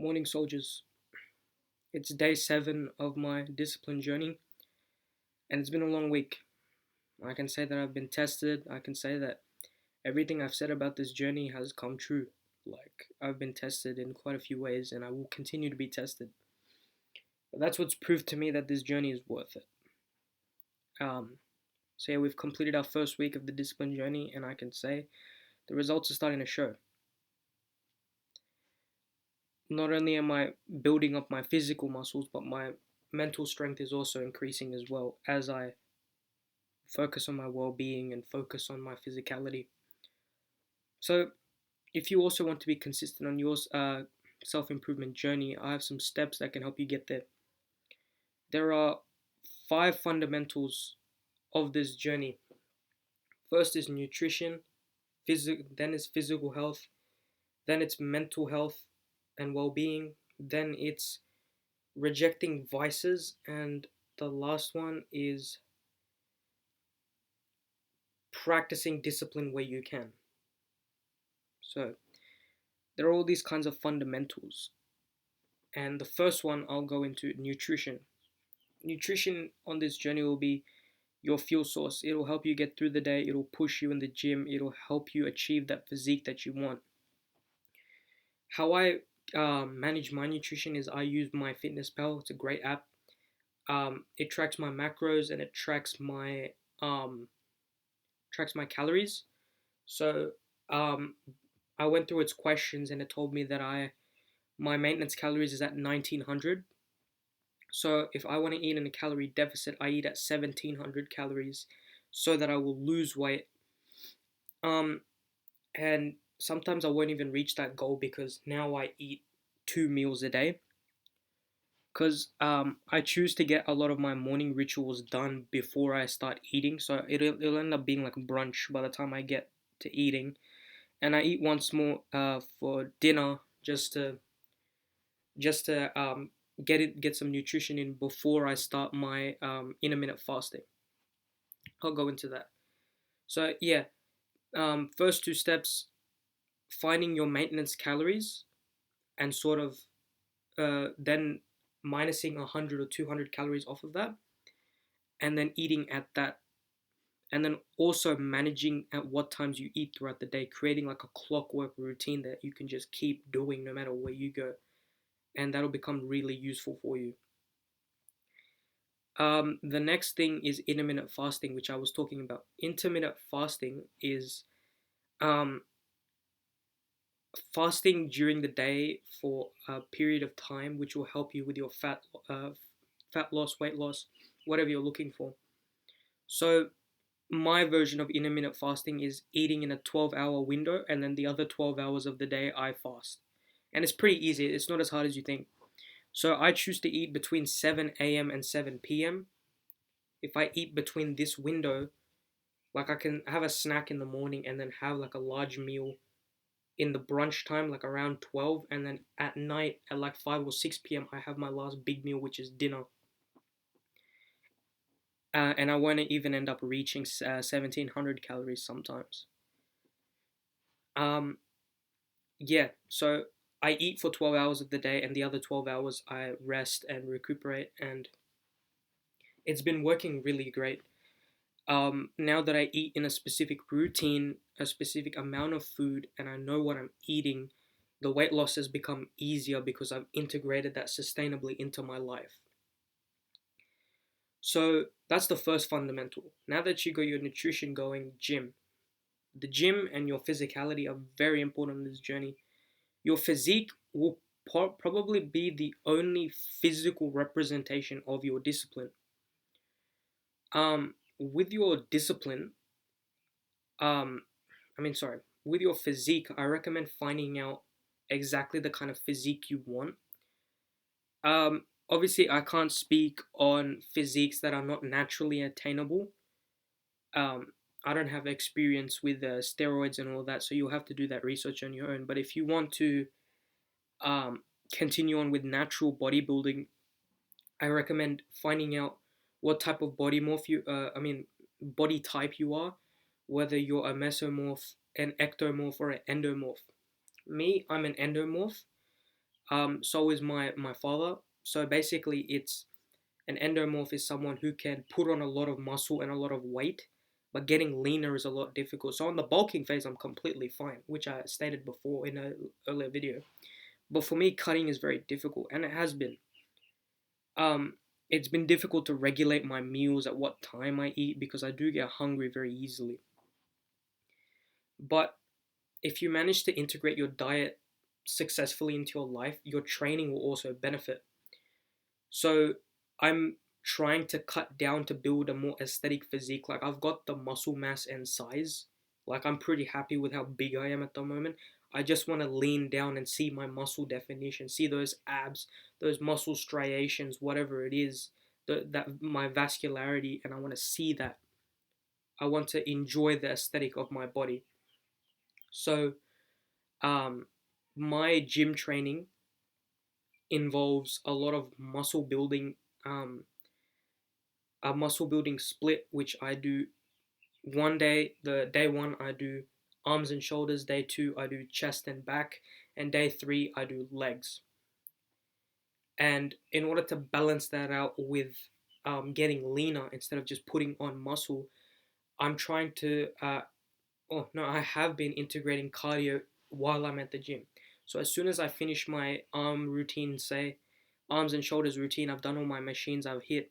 Morning, soldiers. It's day 7 of my discipline journey, and it's been a long week. I can say that I've been tested. I can say that everything I've said about this journey has come true. I've been tested in quite a few ways, and I will continue to be tested. But that's what's proved to me that this journey is worth it. Um, so, yeah, we've completed our first week of the discipline journey, and I can say the results are starting to show. Not only am I building up my physical muscles, but my mental strength is also increasing as well as I focus on my well-being and focus on my physicality. So if you also want to be consistent on your self-improvement journey, I have some steps that can help you get there. There are 5 fundamentals of this journey. First is nutrition, then is physical health, then it's mental health and well-being, then it's rejecting vices, and the last one is practicing discipline where you can. So there are all these kinds of fundamentals. And the first one, I'll go into nutrition. Nutrition on this journey will be your fuel source. It'll help you get through the day, it'll push you in the gym, it'll help you achieve that physique that you want. How I manage my nutrition is I use MyFitnessPal. It's a great app. It tracks my macros and it tracks my calories. So I went through its questions and it told me that my maintenance calories is at 1900. So if I want to eat in a calorie deficit, I eat at 1700 calories so that I will lose weight. Um, and sometimes I won't even reach that goal because now I eat 2 meals a day. Because I choose to get a lot of my morning rituals done before I start eating. So it'll end up being like brunch by the time I get to eating. And I eat once more for dinner just to get some nutrition in before I start my intermittent fasting. I'll go into that. So yeah, first 2 steps: finding your maintenance calories and sort of then minusing 100 or 200 calories off of that, and then eating at that, and then also managing at what times you eat throughout the day, creating like a clockwork routine that you can just keep doing no matter where you go, and that'll become really useful for you. The next thing is intermittent fasting, which I was talking about. Intermittent fasting is um, fasting during the day for a period of time, which will help you with your fat loss, weight loss, whatever you're looking for. So my version of intermittent fasting is eating in a 12-hour window, and then the other 12 hours of the day I fast. And it's pretty easy. It's not as hard as you think. So I choose to eat between 7 a.m. and 7 p.m. If I eat between this window, like I can have a snack in the morning and then have like a large meal in the brunch time, like around 12, and then at night at like 5 or 6 p.m. I have my last big meal, which is dinner. And I won't even end up reaching 1700 calories sometimes. Um, yeah, so I eat for 12 hours of the day, and the other 12 hours I rest and recuperate, and it's been working really great. Now that I eat in a specific routine, a specific amount of food, and I know what I'm eating, the weight loss has become easier because I've integrated that sustainably into my life. So that's the first fundamental. Now that you got your nutrition going, gym. The gym and your physicality are very important in this journey. Your physique will probably be the only physical representation of your discipline. With your discipline, um, with your physique, I recommend finding out exactly the kind of physique you want. Obviously, I can't speak on physiques that are not naturally attainable. I don't have experience with steroids and all that, so you'll have to do that research on your own. But if you want to um, continue on with natural bodybuilding, I recommend finding out what type of body type you are, whether you're a mesomorph, an ectomorph, or an endomorph. Me, I'm an endomorph. So is my father. So basically, it's an endomorph is someone who can put on a lot of muscle and a lot of weight, but getting leaner is a lot difficult. So on the bulking phase, I'm completely fine, which I stated before in an earlier video. But for me, cutting is very difficult, and it has been. Um, it's been difficult to regulate my meals at what time I eat because I do get hungry very easily. But if you manage to integrate your diet successfully into your life, your training will also benefit. So I'm trying to cut down to build a more aesthetic physique. Like I've got the muscle mass and size. Like I'm pretty happy with how big I am at the moment. I just want to lean down and see my muscle definition, see those abs, those muscle striations, whatever it is, that my vascularity, and I want to see that. I want to enjoy the aesthetic of my body. So, um, my gym training involves a lot of muscle building, a muscle building split, which I do one day. The day one I do arms and shoulders, day two I do chest and back, and day three I do legs. And in order to balance that out with getting leaner instead of just putting on muscle, I'm trying to oh no, I have been integrating cardio while I'm at the gym. So as soon as I finish my arm routine, say arms and shoulders routine, I've done all my machines, I've hit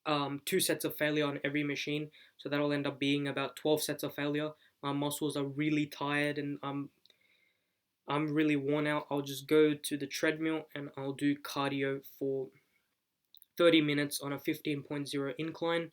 2 sets of failure on every machine, so that'll end up being about 12 sets of failure. My muscles are really tired and I'm really worn out. I'll just go to the treadmill and I'll do cardio for 30 minutes on a 15.0 incline,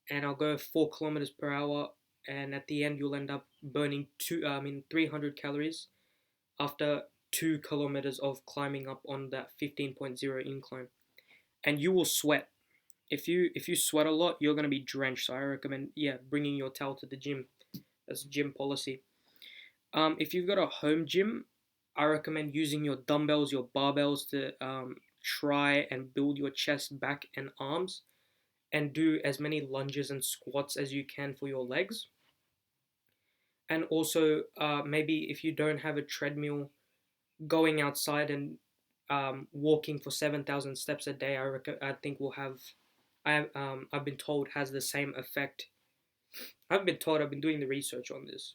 and I'll go 4 kilometers per hour. And at the end, you'll end up burning 300 calories after 2 kilometers of climbing up on that 15.0 incline, and you will sweat. If you sweat a lot, you're gonna be drenched. So I recommend, bringing your towel to the gym. That's gym policy. If you've got a home gym, I recommend using your dumbbells, your barbells to try and build your chest, back, and arms, and do as many lunges and squats as you can for your legs. And also, maybe if you don't have a treadmill, going outside and walking for 7,000 steps a day, I think will have. I've been told has the same effect. I've been told. I've been doing the research on this.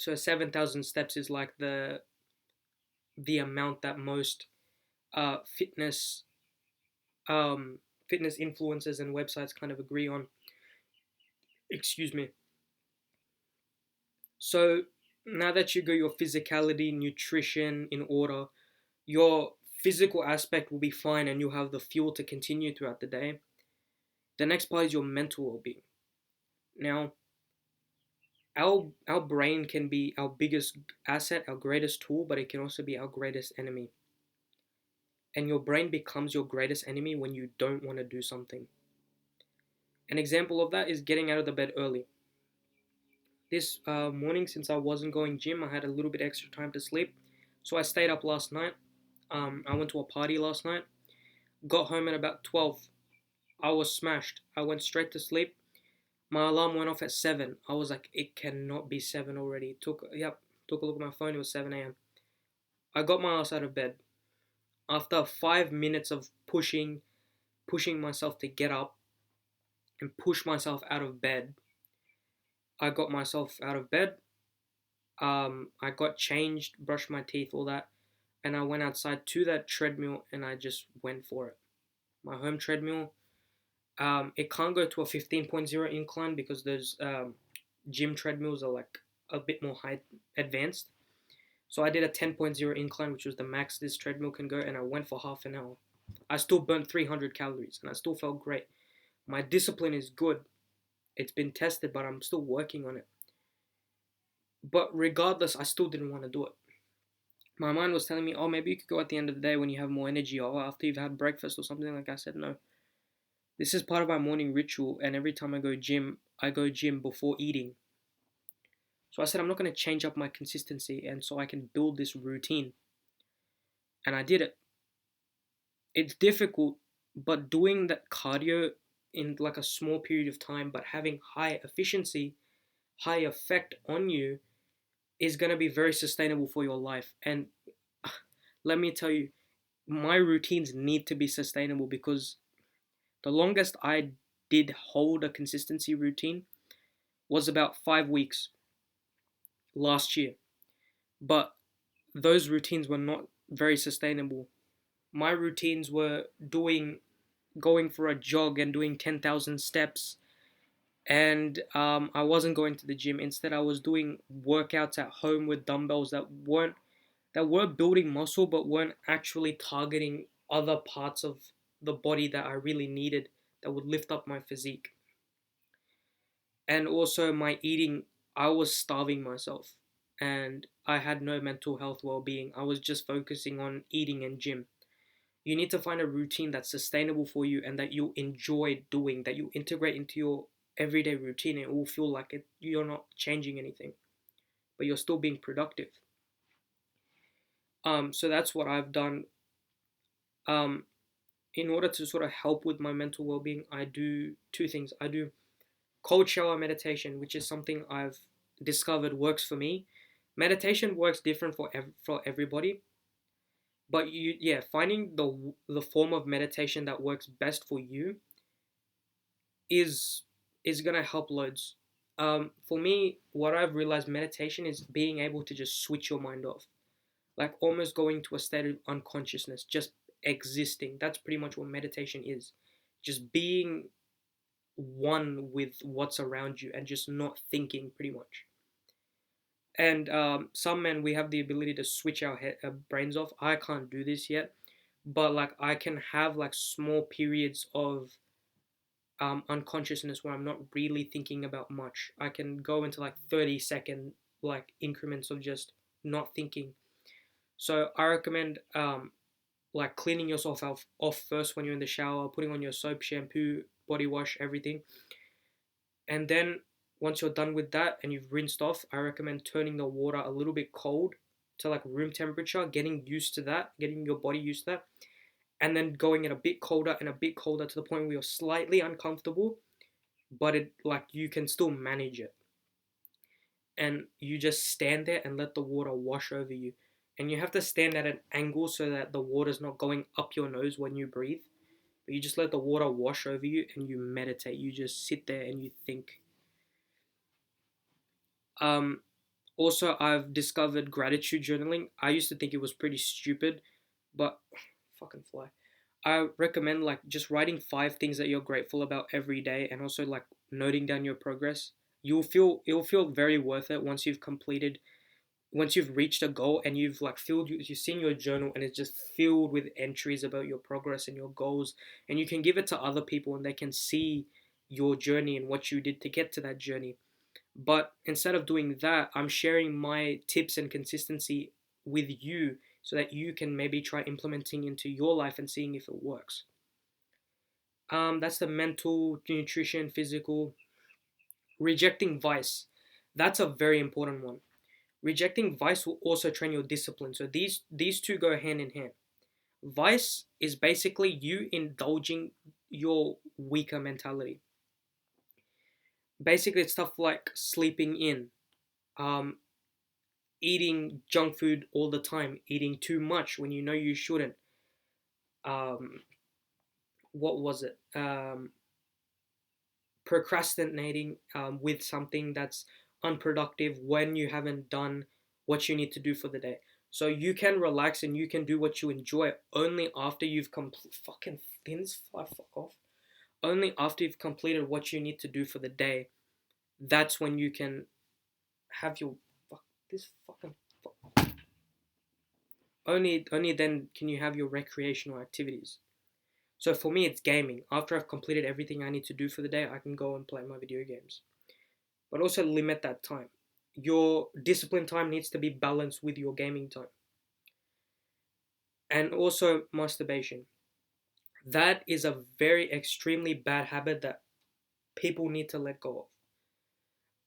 So 7,000 steps is like the amount that most fitness fitness influencers and websites kind of agree on. Excuse me. So now that you got your physicality, nutrition in order, your physical aspect will be fine and you'll have the fuel to continue throughout the day. The next part is your mental well-being. Now, our brain can be our biggest asset, our greatest tool, but it can also be our greatest enemy. And your brain becomes your greatest enemy when you don't want to do something. An example of that is getting out of the bed early. This morning, since I wasn't going gym, I had a little bit extra time to sleep, so I stayed up last night. I went to a party last night. Got home at about 12. I was smashed. I went straight to sleep. My alarm went off at 7. I was like, it cannot be 7 already. Took a look at my phone. It was 7 a.m. I got my ass out of bed. After 5 minutes of pushing myself to get up and push myself out of bed, I got myself out of bed. I got changed, brushed my teeth, all that, and I went outside to that treadmill and I just went for it. My home treadmill. It can't go to a 15.0 incline because those gym treadmills are like a bit more high advanced. So I did a 10.0 incline, which was the max this treadmill can go, and I went for half an hour. I still burnt 300 calories and I still felt great. My discipline is good. It's been tested, but I'm still working on it. But regardless, I still didn't want to do it. My mind was telling me, oh, maybe you could go at the end of the day when you have more energy or after you've had breakfast or something. Like I said, no. This is part of my morning ritual, and every time I go gym before eating. So I said I'm not going to change up my consistency, and so I can build this routine. And I did it. It's difficult, but doing that cardio in like a small period of time, but having high efficiency, high effect on you, is going to be very sustainable for your life. And let me tell you, my routines need to be sustainable, because the longest I did hold a consistency routine was about 5 weeks last year. But those routines were not very sustainable. My routines were going for a jog and doing 10,000 steps, and I wasn't going to the gym. Instead, I was doing workouts at home with dumbbells that were building muscle, but weren't actually targeting other parts of the body that I really needed, that would lift up my physique. And also my eating, I was starving myself, and I had no mental health well-being. I was just focusing on eating and gym. You need to find a routine that's sustainable for you and that you enjoy doing, that you integrate into your everyday routine. It will feel like you're not changing anything, but you're still being productive. So that's what I've done. Um, in order to sort of help with my mental well-being, I do two things. I do cold shower meditation, which is something I've discovered works for me. Meditation works different for everybody, but finding the form of meditation that works best for you is is gonna help loads. For me, what I've realized, meditation is being able to just switch your mind off, like almost going to a state of unconsciousness, just existing. That's pretty much what meditation is, just being one with what's around you and just not thinking, pretty much. And some men, we have the ability to switch our brains off. I can't do this yet, but like I can have like small periods of unconsciousness where I'm not really thinking about much. I can go into like 30-second like increments of just not thinking. So I recommend like cleaning yourself off first when you're in the shower, putting on your soap, shampoo, body wash, everything. And then once you're done with that and you've rinsed off, I recommend turning the water a little bit cold to like room temperature, getting used to that, getting your body used to that, and then going it a bit colder and a bit colder to the point where you're slightly uncomfortable, but it like you can still manage it. And you just stand there and let the water wash over you. And you have to stand at an angle so that the water's not going up your nose when you breathe. But you just let the water wash over you and you meditate. You just sit there and you think. Um, Also, I've discovered gratitude journaling. I used to think it was pretty stupid, but fucking fly. I recommend like just writing 5 things that you're grateful about every day, and also like noting down your progress. It'll feel very worth it once you've reached a goal and you've like you've seen your journal and it's just filled with entries about your progress and your goals, and you can give it to other people and they can see your journey and what you did to get to that journey. But instead of doing that, I'm sharing my tips and consistency with you so that you can maybe try implementing into your life and seeing if it works. That's the mental, nutrition, physical. Rejecting vice. That's a very important one. Rejecting vice will also train your discipline. So these two go hand in hand. Vice is basically you indulging your weaker mentality. Basically, it's stuff like sleeping in, um, eating junk food all the time, eating too much when you know you shouldn't. Um, what was it? Procrastinating with something that's unproductive when you haven't done what you need to do for the day. So you can relax and you can do what you enjoy only after you've fucking thins fly fuck off. Only after you've completed what you need to do for the day. That's when you can have your fuck this fucking fuck. Only then can you have your recreational activities. So for me, it's gaming. After I've completed everything I need to do for the day, I can go and play my video games. But also limit that time. Your discipline time needs to be balanced with your gaming time. And also masturbation. That is a very extremely bad habit that people need to let go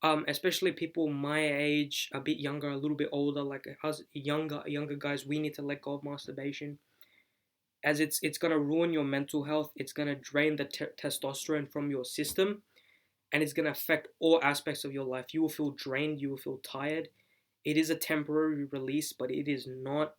of. Especially people my age, a bit younger, a little bit older, like us younger guys, we need to let go of masturbation, as it's gonna ruin your mental health. It's gonna drain the testosterone from your system, and it's gonna affect all aspects of your life. You will feel drained. You will feel tired. It is a temporary release, but it is not